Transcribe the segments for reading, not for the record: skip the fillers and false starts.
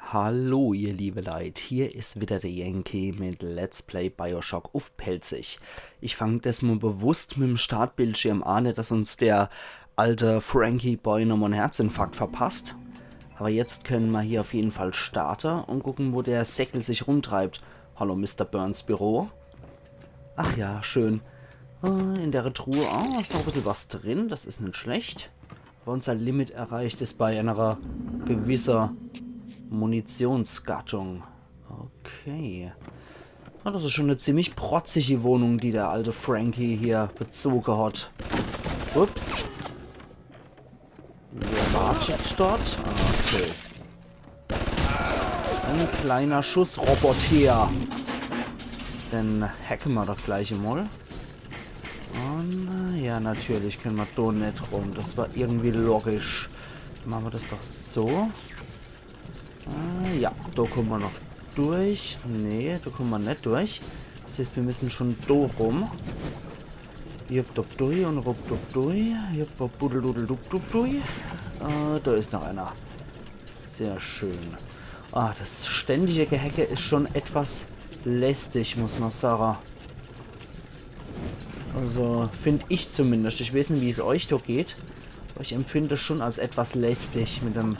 Hallo ihr liebe Leute, hier ist wieder der Yankee mit Let's Play Bioshock aufpelzig. Ich fange das mal bewusst mit dem Startbildschirm an, nicht, dass uns der alte Frankie Boy nochmal einen Herzinfarkt verpasst. Aber jetzt können wir hier auf jeden Fall starten und gucken, wo der Säckel sich rumtreibt. Hallo Mr. Burns Büro. Ach ja, schön. In der Truhe, ist noch ein bisschen was drin, das ist nicht schlecht. Aber unser Limit erreicht ist bei einer gewisser Munitionsgattung. Okay. Das ist schon eine ziemlich protzige Wohnung, die der alte Frankie hier bezogen hat. Ups. Wer wartet dort? Okay. Ein kleiner Schussroboter. Dann hacken wir doch gleich mal. Und ja, natürlich können wir da nicht rum. Das war irgendwie logisch. Dann machen wir das doch so. Ja, da kommen wir noch durch. Nee, da kommen wir nicht durch. Das heißt, wir müssen schon da rum. Hier durch und rup durch. Hier durch. Da ist noch einer. Sehr schön. Das ständige Gehacke ist schon etwas lästig, muss man sagen. Also, finde ich zumindest. Ich weiß nicht, wie es euch da geht. Aber ich empfinde es schon als etwas lästig mit dem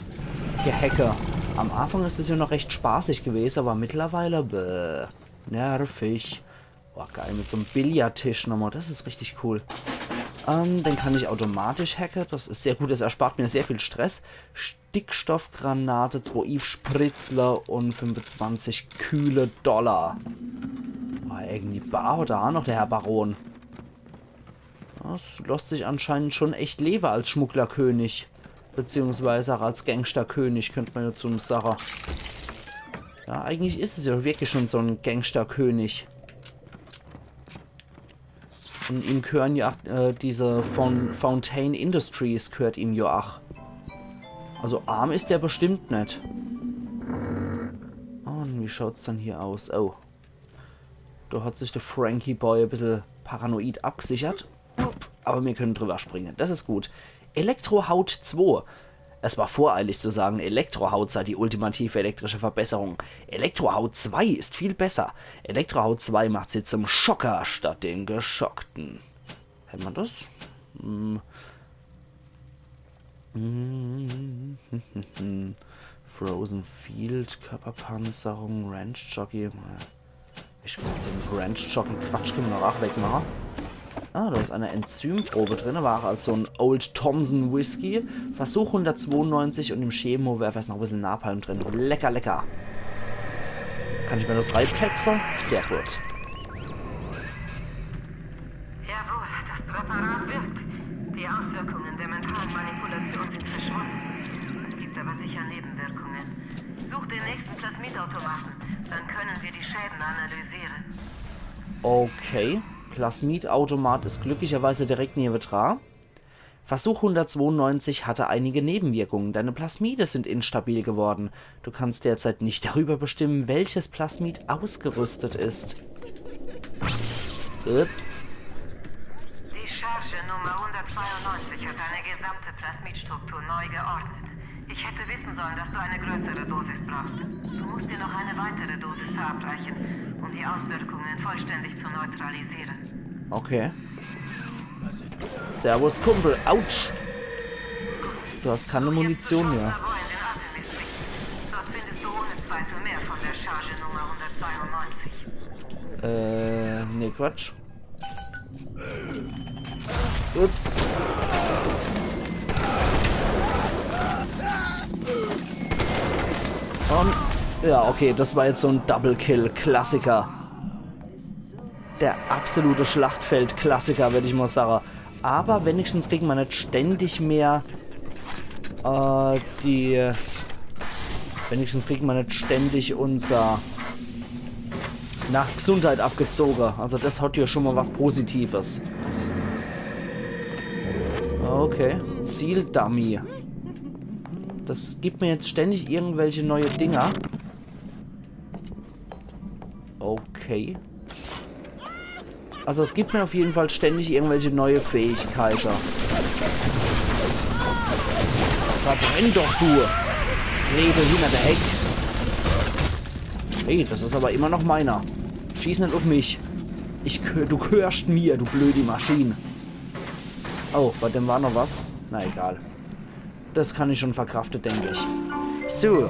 Gehacke. Am Anfang ist es ja noch recht spaßig gewesen, aber mittlerweile nervig. Boah, geil, mit so einem Billardtisch nochmal. Das ist richtig cool. Den kann ich automatisch hacken. Das ist sehr gut. Das erspart mir sehr viel Stress. Stickstoffgranate, 2 Eve-Spritzler und 25 kühle Dollar. Irgendwie bar oder noch der Herr Baron. Das lässt sich anscheinend schon echt leben als Schmugglerkönig. Beziehungsweise auch als Gangsterkönig, könnte man ja zum sagen. Ja, eigentlich ist es ja wirklich schon so ein Gangsterkönig. Und ihm gehören ja auch, diese von Fontaine Industries gehört ihm ja auch. Also arm ist der bestimmt nicht. Und wie schaut es dann hier aus? Oh. Da hat sich der Frankie Boy ein bisschen paranoid abgesichert. Aber wir können drüber springen. Das ist gut. Elektrohaut 2. Es war voreilig zu sagen, Elektrohaut sei die ultimative elektrische Verbesserung. Elektrohaut 2 ist viel besser. Elektrohaut 2 macht sie zum Schocker statt den Geschockten. Hätten wir das? Frozen Field, Körperpanzerung, Ranch Jockey. Ich glaube, den Ranch Jockey Quatsch können wir noch auch wegmachen. Da ist eine Enzymprobe drin, war als so ein Old Thompson Whisky. Versuch 192 und im Chemowerfer ist noch ein bisschen Napalm drin. Lecker, lecker. Kann ich mir das reinfetzen? Sehr gut. Jawohl, das Präparat wirkt. Die Auswirkungen der mentalen Manipulation sind verschwunden. Es gibt aber sicher Nebenwirkungen. Such den nächsten Plasmidautomaten, dann können wir die Schäden analysieren. Okay. Plasmidautomat ist glücklicherweise direkt neben dran. Versuch 192 hatte einige Nebenwirkungen. Deine Plasmide sind instabil geworden. Du kannst derzeit nicht darüber bestimmen, welches Plasmid ausgerüstet ist. Ups. Die Charge Nummer 192 hat eine gesamte Plasmidstruktur neu geordnet. Ich hätte wissen sollen, dass du eine größere Dosis brauchst. Du musst dir noch eine weitere Dosis verabreichen, um die Auswirkungen vollständig zu neutralisieren. Okay. Servus, Kumpel. Autsch. Du hast keine Munition mehr. Dort findest du ohne Zweifel mehr von der Charge Nummer 192. Nee, Quatsch. Ups. Ja, okay, das war jetzt so ein Double-Kill-Klassiker. Der absolute Schlachtfeld-Klassiker, würde ich mal sagen. Aber wenigstens kriegen wir nicht ständig mehr wenigstens kriegen wir nicht ständig unser nach Gesundheit abgezogen. Also das hat ja schon mal was Positives. Okay, Zieldummy. Das gibt mir jetzt ständig irgendwelche neue Dinger. Okay. Also es gibt mir auf jeden Fall ständig irgendwelche neue Fähigkeiten. Verbrenn doch, du! Rede hinter der Heck. Hey, das ist aber immer noch meiner. Schieß nicht auf mich. Du gehörst mir, du blöde Maschine. Oh, bei dem war noch was? Na egal. Das kann ich schon verkraften, denke ich. So.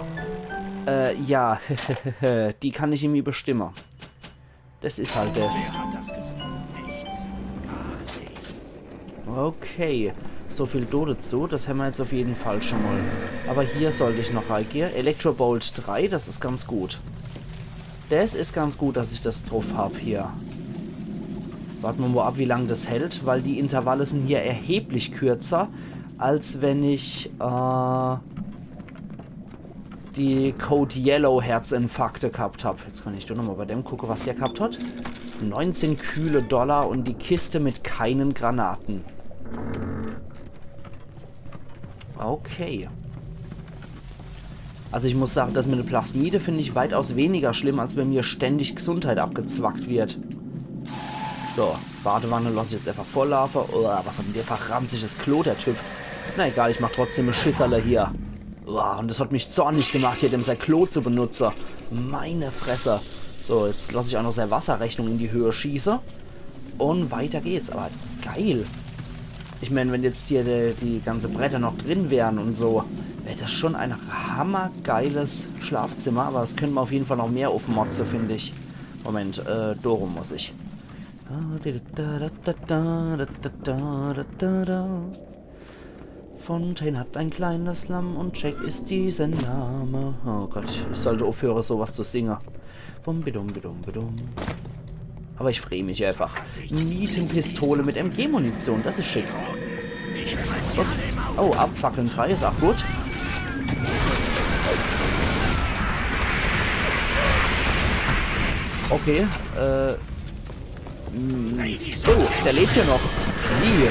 Ja. Die kann ich irgendwie bestimmen. Das ist halt das. Okay. So viel dazu. Das haben wir jetzt auf jeden Fall schon mal. Aber hier sollte ich noch reingehen. Electrobolt 3, das ist ganz gut. Das ist ganz gut, dass ich das drauf habe hier. Warten wir mal ab, wie lange das hält, weil die Intervalle sind hier erheblich kürzer, als wenn ich die Code Yellow Herzinfarkte gehabt habe. Jetzt kann ich doch nochmal bei dem gucken, was der gehabt hat. 19 kühle Dollar und die Kiste mit keinen Granaten. Okay. Also ich muss sagen, das mit der Plasmide finde ich weitaus weniger schlimm, als wenn mir ständig Gesundheit abgezwackt wird. So, Badewanne lasse ich jetzt einfach volllaufen. Oh, was hat denn der verramsiges Klo, der Typ? Na egal, ich mache trotzdem eine Schisserle hier. Oh, und das hat mich zornig gemacht, hier dem sein Klo zu benutzen. Meine Fresse. So, jetzt lasse ich auch noch seine Wasserrechnung in die Höhe schießen. Und weiter geht's. Aber geil. Ich meine, wenn jetzt hier die ganze Bretter noch drin wären und so, wäre das schon ein hammergeiles Schlafzimmer. Aber es könnte man auf jeden Fall noch mehr aufmotzen, finde ich. Moment, darum muss ich. Fontaine hat ein kleines Lamm und Jack ist dieser Name. Oh Gott, ich sollte aufhören, sowas zu singen. Bum-bidum-bidum-bidum. Aber ich freue mich einfach. Nietenpistole mit MG-Munition, das ist schick. Ups. Oh, Abfackeln 3 ist auch gut. Okay, oh, der lebt ja noch. Wie?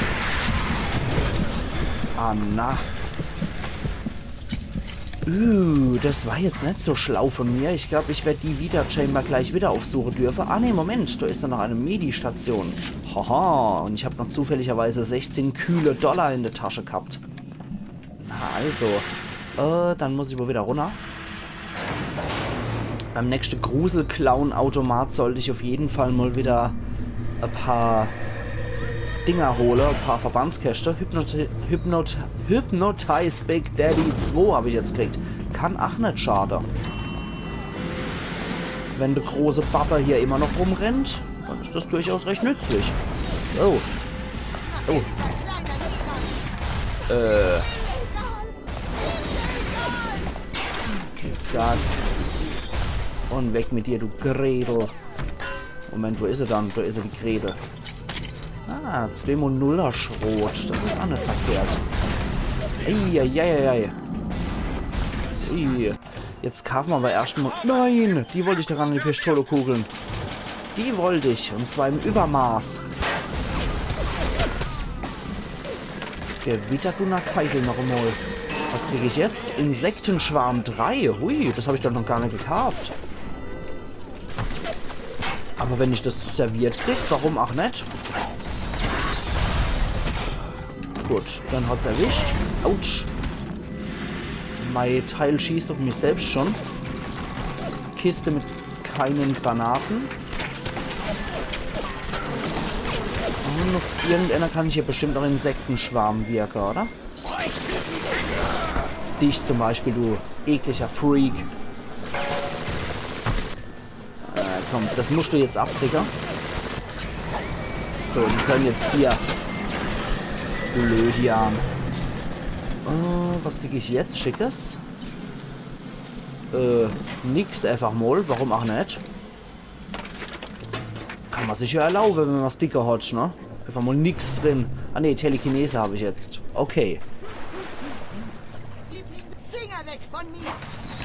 Ah, na. Das war jetzt nicht so schlau von mir. Ich glaube, ich werde die Vita-Chamber gleich wieder aufsuchen dürfen. Ah, ne, Moment. Da ist da noch eine Medi-Station. Haha. Und ich habe noch zufälligerweise 16 kühle Dollar in der Tasche gehabt. Na, also. Dann muss ich wohl wieder runter. Beim nächsten Grusel-Clown-Automat sollte ich auf jeden Fall mal wieder ein paar Dinger hole, ein paar Verbandskäste. Hypnotize Big Daddy 2 habe ich jetzt gekriegt. Kann auch nicht schade. Wenn der große Papa hier immer noch rumrennt, dann ist das durchaus recht nützlich. Oh. Oh. Zack. Und weg mit dir, du Gretel. Moment, wo ist sie dann? Da ist sie, die Gretel. Ah, 2x0er Schrot. Das ist auch nicht verkehrt. Eieieiei. Jetzt kaufen wir aber erstmal... Nein! Die wollte ich daran, die Pistolekugeln. Die wollte ich. Und zwar im Übermaß. Gewittert du nach Keitel noch einmal. Was kriege ich jetzt? Insektenschwarm 3. Hui, das habe ich doch noch gar nicht gekauft. Aber wenn ich das serviert kriege, warum auch nicht? Gut, dann hat's erwischt. Autsch. Mein Teil schießt auf mich selbst schon. Kiste mit keinen Granaten. Und auf irgendeiner kann ich hier bestimmt noch Insektenschwarm wirken, oder? Dich zum Beispiel, du ekliger Freak. Komm, das musst du jetzt abkriegen. So, die können jetzt hier... Blödian. Was kriege ich jetzt? Schickes? Nix einfach mal. Warum auch nicht? Kann man sich ja erlauben, wenn man Sticker hat, ne? Einfach mal nix drin. Ah ne, Telekinese habe ich jetzt. Okay. Finger weg von mir!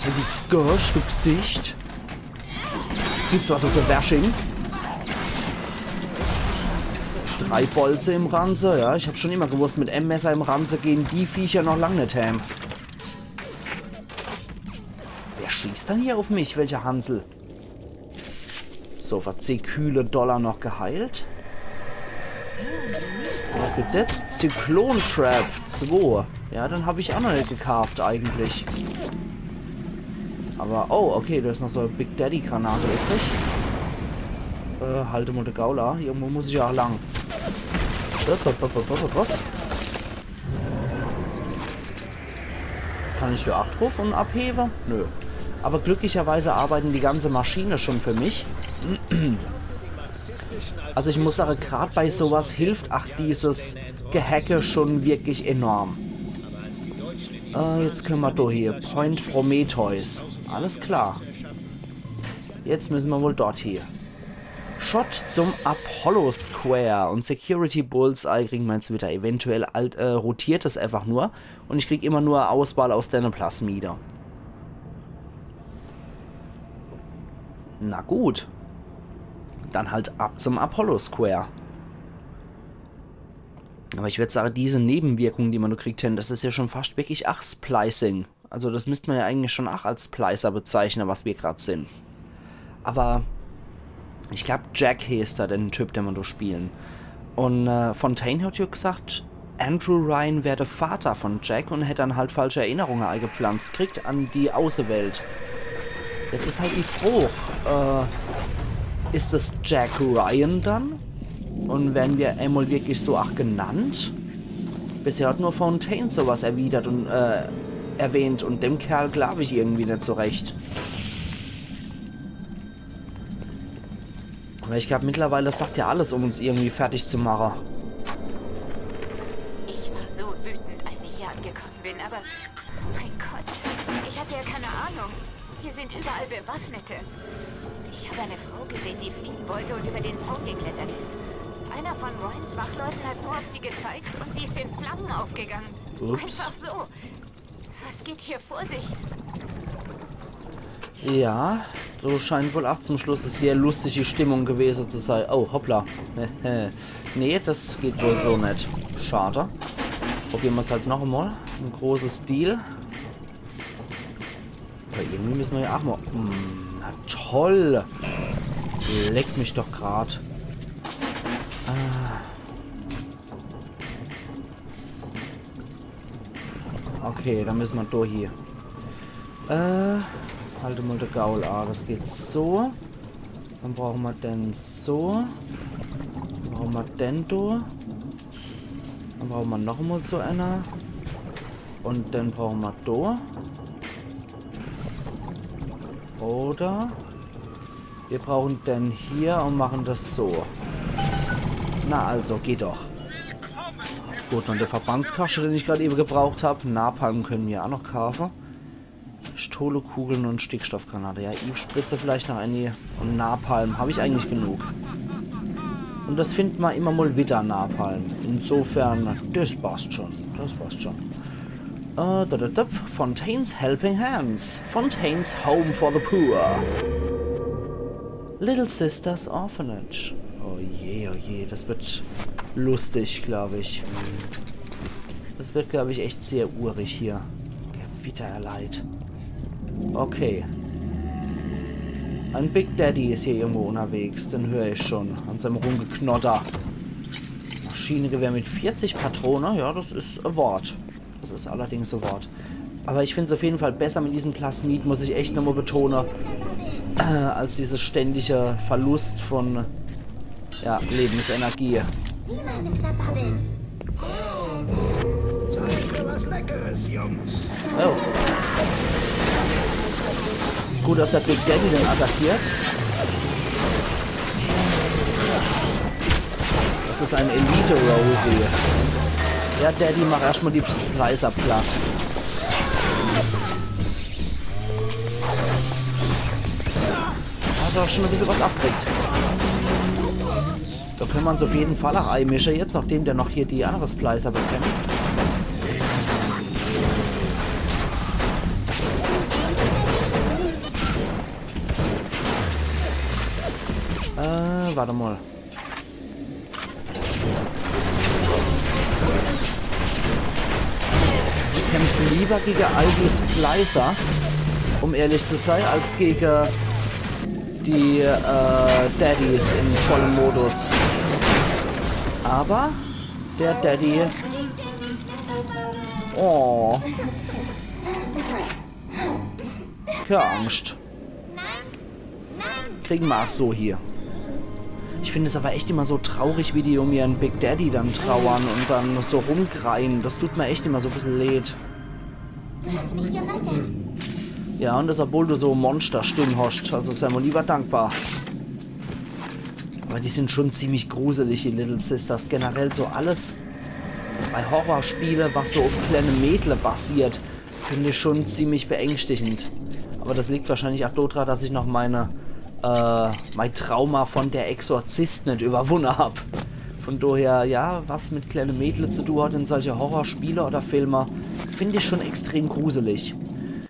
Wie Gosh, du Gesicht. Jetzt gibt's was auf der Bashing. 3 Bolze im Ranze, ja. Ich habe schon immer gewusst, mit M-Messer im Ranze gehen die Viecher noch lange nicht heim. Wer schießt dann hier auf mich? Welcher Hansel? So, für 10 kühle Dollar noch geheilt. Was gibt's jetzt? Zyklon Trap 2. Ja, dann habe ich auch noch nicht gekauft eigentlich. Aber, oh, okay, da ist noch so eine Big Daddy Granate übrig. Halte mal die Gaula. Irgendwo muss ich ja auch lang. Kann ich für 8 drauf und abheben? Nö. Aber glücklicherweise arbeiten die ganze Maschine schon für mich. Also ich muss sagen, gerade bei sowas hilft dieses Gehacke schon wirklich enorm. Jetzt können wir doch hier. Point Prometheus. Alles klar. Jetzt müssen wir wohl dort hier. Shot zum Apollo Square. Und Security Bullseye kriegen wir jetzt wieder. Eventuell rotiert es einfach nur. Und ich kriege immer nur Auswahl aus den Plasmide. Na gut. Dann halt ab zum Apollo Square. Aber ich würde sagen, diese Nebenwirkungen, die man nur kriegt, das ist ja schon fast wirklich Splicing. Also das müsste man ja eigentlich schon als Splicer bezeichnen, was wir gerade sind. Aber ich glaube, Jack hieß da den Typ, den wir da spielen. Und Fontaine hat ja gesagt, Andrew Ryan wäre der Vater von Jack und hätte dann halt falsche Erinnerungen eingepflanzt kriegt an die Außenwelt. Jetzt ist halt die Frage, ist das Jack Ryan dann? Und werden wir einmal wirklich so auch genannt? Bisher hat nur Fontaine sowas erwidert und erwähnt und dem Kerl glaube ich irgendwie nicht so recht. Aber ich glaube mittlerweile sagt ja alles, um uns irgendwie fertig zu machen. Ich war so wütend, als ich hier angekommen bin, aber mein Gott, ich hatte ja keine Ahnung. Hier sind überall Bewaffnete. Ich habe eine Frau gesehen, die fliehen wollte und über den Zaun geklettert ist. Einer von Ryans Wachleuten hat nur auf sie gezeigt und sie ist in Flammen aufgegangen. Ups. Einfach so. Was geht hier vor sich? Ja, so scheint wohl auch zum Schluss eine sehr lustige Stimmung gewesen zu sein. Oh, hoppla. Nee, das geht wohl so nicht. Schade. Probieren wir es halt noch einmal. Ein großes Stil. Aber irgendwie müssen wir ja auch mal... na toll. Leckt mich doch grad. Okay, dann müssen wir durch hier. Halte mal der Gaul an. Das geht so. Dann brauchen wir den so. Dann brauchen wir den da. Dann brauchen wir noch mal so einer. Und dann brauchen wir da. Oder wir brauchen den hier und machen das so. Na also, geht doch. Gut, und der Verbandskasche, den ich gerade eben gebraucht habe. Napalm können wir auch noch kaufen. Stohlekugeln und Stickstoffgranate. Ja, ich spritze vielleicht noch eine. Und Napalm habe ich eigentlich genug. Und das findet man immer mal wieder, Napalm. Insofern, das passt schon. Das passt schon. Fontaine's Helping Hands. Fontaine's Home for the Poor. Little Sisters Orphanage. Oh je, das wird lustig, glaube ich. Das wird, glaube ich, echt sehr urig hier. Gewitterleid. Okay. Ein Big Daddy ist hier irgendwo unterwegs, den höre ich schon. An seinem Rumgeknotter. Maschinengewehr mit 40 Patronen, ja, das ist ein Wort. Das ist allerdings ein Wort. Aber ich finde es auf jeden Fall besser mit diesem Plasmid, muss ich echt nochmal betonen, als dieses ständige Verlust von ja, Lebensenergie. Zeit für was Leckeres, Jungs. Oh. Gut, dass der Big Daddy den attackiert. Das ist ein Elite Rosie. Ja, Daddy, mach erstmal die Splicer platt. Hat doch schon ein bisschen was abkriegt. Da können wir uns auf jeden Fall auch einmischen, jetzt nachdem der noch hier die andere Splicer bekämpft. Warte mal. Ich kämpfe lieber gegen Ivy Splicer, um ehrlich zu sein, als gegen die Daddys in vollem Modus. Aber der Daddy... Oh. keine Angst. Kriegen wir auch so hier. Ich finde es aber echt immer so traurig, wie die um ihren Big Daddy dann trauern und dann so rumkreien. Das tut mir echt immer so ein bisschen leid. Du hast mich gerettet. Ja, und das, obwohl du so Monster-Stimmen hast. Also sei mal lieber dankbar. Aber die sind schon ziemlich gruselig, die Little Sisters. Generell so alles bei Horrorspielen, was so auf kleine Mädle basiert, finde ich schon ziemlich beängstigend. Aber das liegt wahrscheinlich auch daran, dass ich noch mein Trauma von der Exorzist nicht überwunden habe. Von daher, ja, was mit kleinen Mädle zu tun hat in solche Horrorspiele oder Filme, finde ich schon extrem gruselig.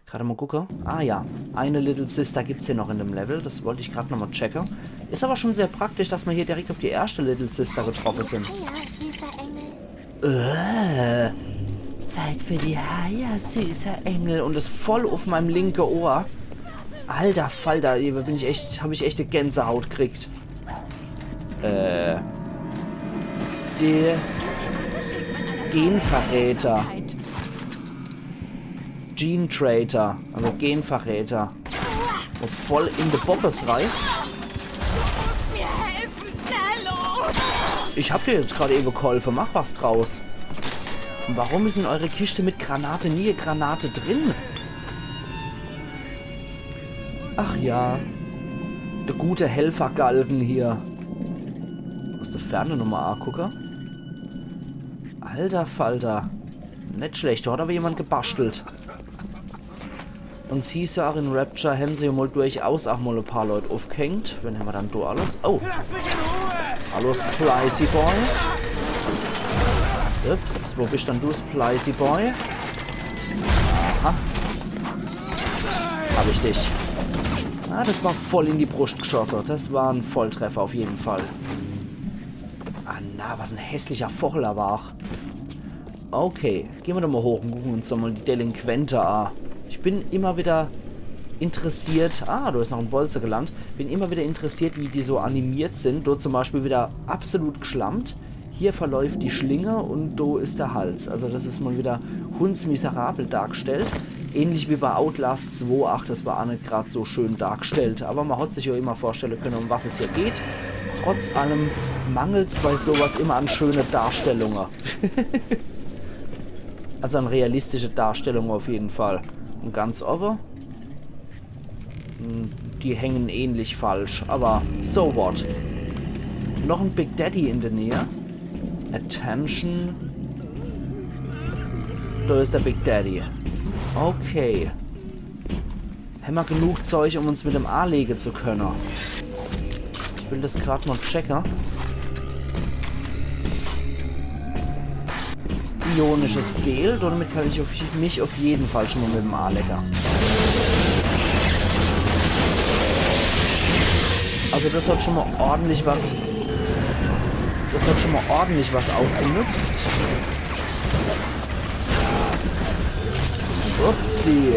Gerade mal gucken. Ah ja, eine Little Sister gibt es hier noch in dem Level. Das wollte ich gerade nochmal checken. Ist aber schon sehr praktisch, dass wir hier direkt auf die erste Little Sister getroffen sind. Zeit für die Haie, süßer Engel. Und ist voll auf meinem linken Ohr. Alter Falter, hier habe ich echt eine Gänsehaut gekriegt. Die Genverräter. Gene Traitor, also Genverräter. Und voll in die Bobbes rein. Mir helfen, schnell los! Ich hab dir jetzt gerade eben geholfen, mach was draus. Und warum ist in eure Kiste mit Granate nie eine Granate drin? Ach ja. Der gute Helfergalgen hier. Aus der Ferne nochmal angucken. Alter Falter. Nicht schlecht, da hat aber jemand gebastelt. Und sie hieß ja auch in Rapture, haben sie mal durchaus auch mal ein paar Leute aufgehängt. Wen haben wir dann da alles? Oh. Hallo Splicey Boy. Ups, wo bist dann du, Splicey Boy? Aha. Hab ich dich. Ah, das war voll in die Brust geschossen. Das war ein Volltreffer auf jeden Fall. Ah na, was ein hässlicher Vogel er war. Okay, gehen wir doch mal hoch und gucken uns doch mal die Delinquente an. Ich bin immer wieder interessiert. Ah, du hast noch ein Bolzer gelandet. Bin immer wieder interessiert, wie die so animiert sind. Dort zum Beispiel wieder absolut geschlammt. Hier verläuft die Schlinge und da ist der Hals. Also das ist mal wieder hundsmiserabel dargestellt. Ähnlich wie bei Outlast 2. Ach, das war auch nicht gerade so schön dargestellt. Aber man hat sich ja immer vorstellen können, um was es hier geht. Trotz allem mangelt es bei sowas immer an schöne Darstellungen. Also an realistische Darstellungen auf jeden Fall. Und ganz offen, die hängen ähnlich falsch. Aber so what. Noch ein Big Daddy in der Nähe. Attention. Da ist der Big Daddy. Okay. Haben wir genug Zeug, um uns mit dem A legen zu können? Ich will das gerade mal checken. Ionisches Gel. Damit kann ich mich auf jeden Fall schon mal mit dem A lecker. Also das hat schon mal ordentlich was. Das hat schon mal ordentlich was ausgenutzt. Upsi.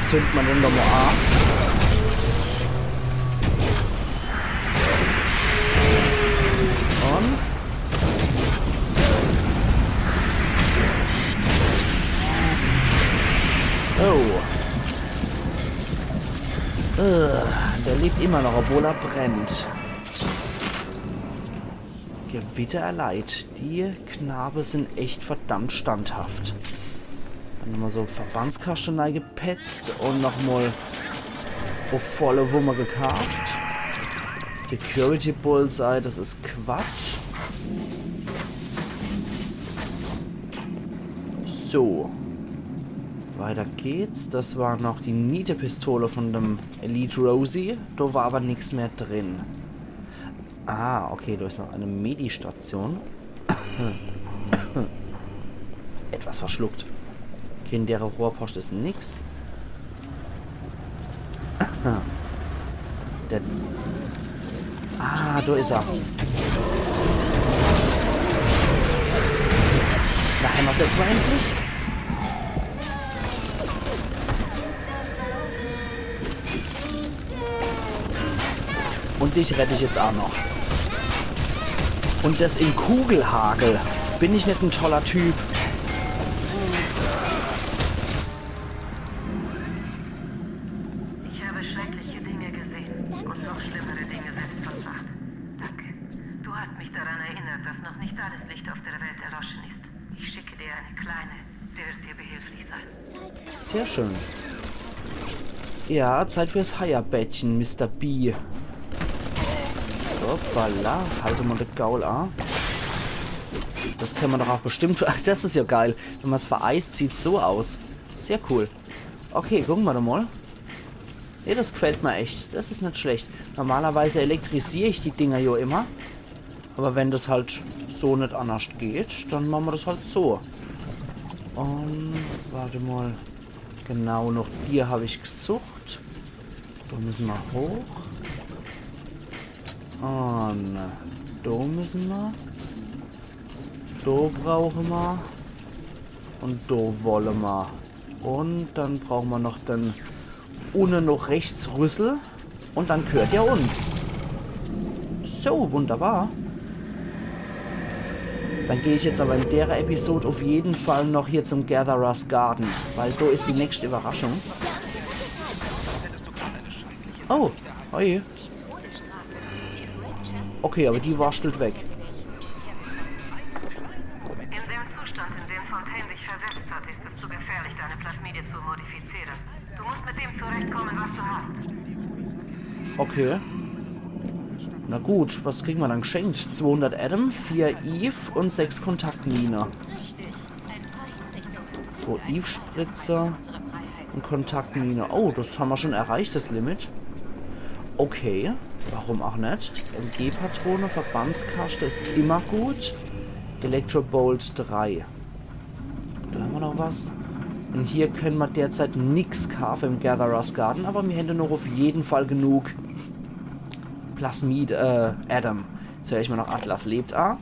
Zündet man den doch mal ab. Und? Oh. Der lebt immer noch, obwohl er brennt. Gebitte erleid. Die Knabe sind echt verdammt standhaft. Dann nochmal so Verbandskasten gepetzt und nochmal auf volle Wumme gekauft. Security Bullseye, das ist Quatsch. So. Weiter geht's. Das war noch die Niete-Pistole von dem Elite Rosie. Da war aber nichts mehr drin. Ah, okay, da ist noch eine Medistation. Etwas verschluckt. Okay, in der Rohrpost ist nichts. Ah, da ist er. Na, einmal jetzt mal endlich. Und dich rette ich jetzt auch noch. Und das in Kugelhagel. Bin ich nicht ein toller Typ? habe schreckliche Dinge gesehen und noch schlimmere Dinge selbst vollbracht. Danke. Du hast mich daran erinnert, dass noch nicht alles Licht auf der Welt erloschen ist. Ich schicke dir eine kleine. Sie wird dir behilflich sein. Sehr schön. Ja, Zeit fürs Heierbettchen, Mr. B. Hoppala, halte mal den Gaul an. Das können wir doch auch bestimmt... Ach, das ist ja geil. Wenn man es vereist, sieht so aus. Sehr cool. Okay, gucken wir doch mal. Ne, das gefällt mir echt. Das ist nicht schlecht. Normalerweise elektrisiere ich die Dinger ja immer. Aber wenn das halt so nicht anders geht, dann machen wir das halt so. Und warte mal. Genau, noch die habe ich gesucht. Da müssen wir hoch. Und da müssen wir. Da brauchen wir. Und da wollen wir. Und dann brauchen wir noch den unten noch rechts Rüssel. Und dann gehört ja uns. So, wunderbar. Dann gehe ich jetzt aber in der Episode auf jeden Fall noch hier zum Gatherer's Garden. Weil da ist die nächste Überraschung. Oh, oje. Okay, aber die warstelt weg. In dem Zustand, in dem Fontaine dich versetzt hat, ist es zu gefährlich, deine Plasmide zu modifizieren. Du musst mit dem zurechtkommen, was du hast. Okay. Na gut, was kriegen wir dann geschenkt? 200 Adam, 4 Eve und 6 Kontaktmine. 2 Eve-Spritzer und Kontaktmine. Oh, das haben wir schon erreicht, das Limit. Okay, warum auch nicht? LG-Patrone, Verbandskaste ist immer gut. Electrobolt 3. Da haben wir noch was. Und hier können wir derzeit nichts kaufen im Gatherer's Garden, aber wir hätten noch auf jeden Fall genug Plasmid, Adam. Jetzt höre ich mal noch Atlas lebt. Um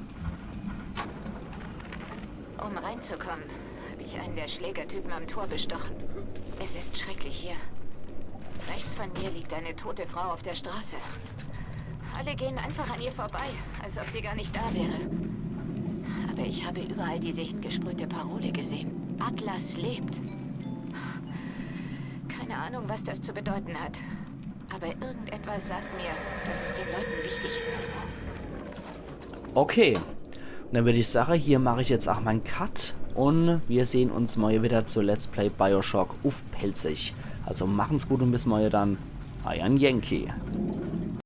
reinzukommen, habe ich einen der Schlägertypen am Tor bestochen. Es ist schrecklich hier. Rechts von mir liegt eine tote Frau auf der Straße. Alle gehen einfach an ihr vorbei, als ob sie gar nicht da wäre. Aber ich habe überall diese hingesprühte Parole gesehen. Atlas lebt. Keine Ahnung, was das zu bedeuten hat. Aber irgendetwas sagt mir, dass es den Leuten wichtig ist. Okay. Und dann würde ich sagen, hier mache ich jetzt auch meinen Cut. Und wir sehen uns mal wieder zu Let's Play Bioshock auf Pelzig. Also machen's gut und bis morgen dann. Euer Yankee.